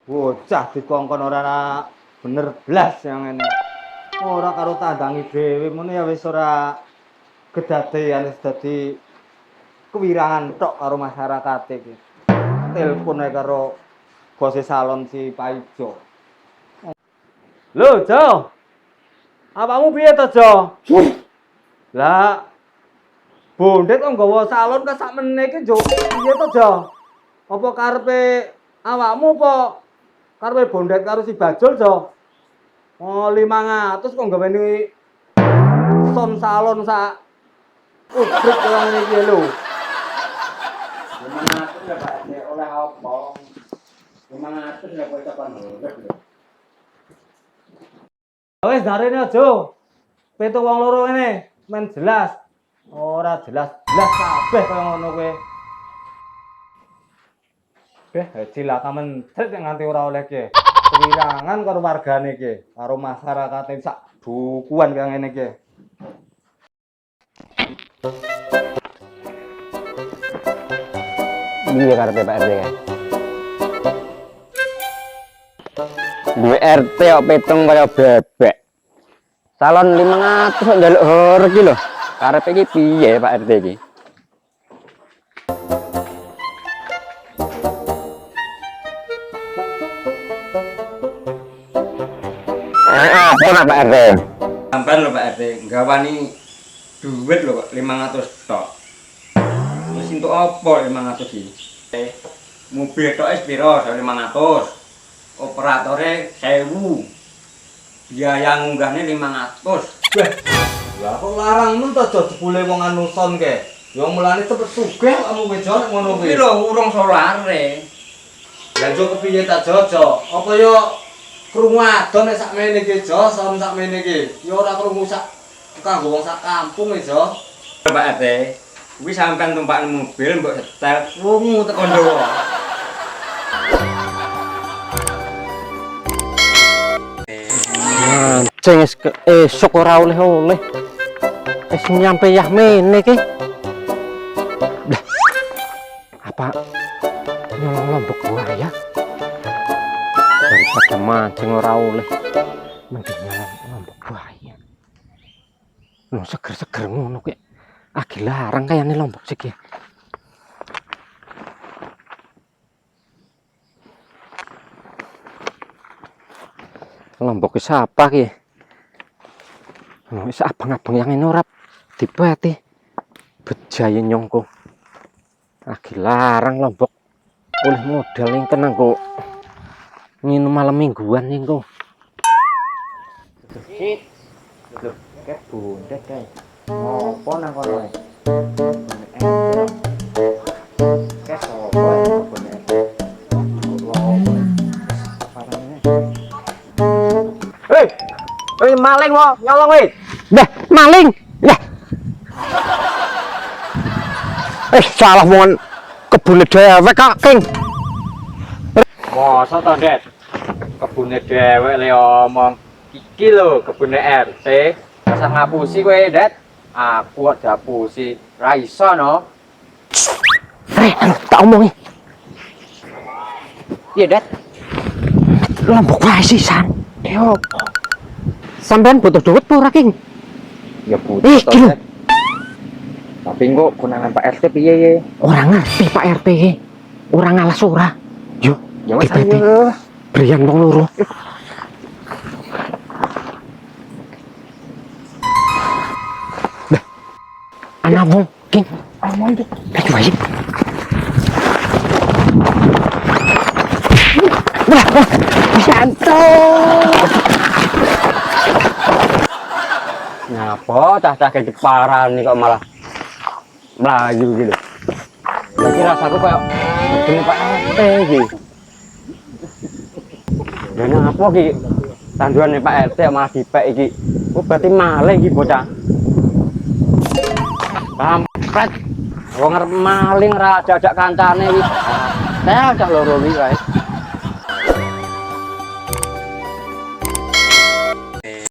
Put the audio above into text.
Bocah dikongkon ora bener blas yang ngene. Ora karo tandangi dhewe ngono ya wis ora kedadean wis dadi kewirangan tok karo masyarakat iki. Telepon ae karo bose salon si Paijo. Lho, Jo. Awakmu piye to, Jo? Lah, Bondet kok nggawa salon ke sakmene iki, Jo. Piye to, Jo? Apa karepe awakmu apa karepe Bondet karo si Bajul, Jo? Oh, 500 kok gaweni son salon sak ubrek kaya ngene iki lho. 500 ya Pak, oleh apa? 500 ya kok tekan urip lho. Wis darene, Jo. Petuk wong loro ngene, men jelas. Ora jelas-jelas kabeh kaya ngono kowe. Cilaka mentret nganti ora oleh ki. Kewirangan karo wargane ki, karo masyarakate sak dukuhan kaya ngene ki. Piye karepe Pak RT kae? Duwe RT kok petung kaya bebek. Salon 500 kok njaluk hor iki lho. Karepe iki piye Pak RT iki? Apa Pak RT? Sampai lho Pak RT, gawani duit lho kok 500 tok. Wis entuk apa 500 iki? Mobil tok wis piro 500. Operatore 1000. Biaya ngunggahne 500. Lah kok larang men to Jo jebule wong anu son ke. Ya mulane cepet sugih kamu kowe Jo nek ngono kuwi. Kuwi lho urung solare. Lah Jo kepiye ta Jo? Apa yo krungu adon nek sakmene iki Jo, son sakmene iki. Ya ora krungu sak kanggo wong sak kampung e Jo. Pak RT, kuwi sampean tumpak mobil mbok setel krungu teko ndawa. Anjing esuk ora oleh-oleh. Wis nyampe yah mene iki. Lah. Apa nyolong lombok buaya? Daripada mancing ora oleh. Mending nyolong lombok buaya. Lho seger-seger ngono kuwi. Agi larang kayane lombok sik ya. Lombok siapa ki? Wis abang-abang yang ini ora dipeti. Bejaya nyongko. Agi larang lombok. Oleh modal yang tenang kok. Nginum malam mingguan ning kok. Sit. Lho, kek Bondet kae. Ngopo nang kono? Kek sopo Bondet? Hei, maling mo, nyolong weh. Dah, maling. Dah. Salah mohon kebune dewek Kak King. Mosok to, Det? Kebune dhewek le omong. Iki lho kebune RT. Rasa ngapusi kowe, Det. Aku kok diapusi. Ra iso no. Tak omongi. Iya, Det. Lombok wae sisan. Yo. Sampean butuh duit po ora, King? Ya butuh to, kilo. Det. Tapi kok konangan Pak RT piye ye? Orang ngerti Pak RT. Orang ngalas ora. Yo, Ya wis dibeti. ayo. Berian wong loro. Lah. Ana wong, King. Omong itu. Lagi wae. Wah, santai. Nyapa cah-cah kayak parah nih kok malah melayu gitu. Lagi rasaku kayak begini Pak RT gitu. Ya ngapa ki? Tanduan nih Pak RT malah dipek iki. Oh berarti maling iki bocah. Kampret. Wong arep maling ra ajak kancane iki. Saya cah loro iki wae.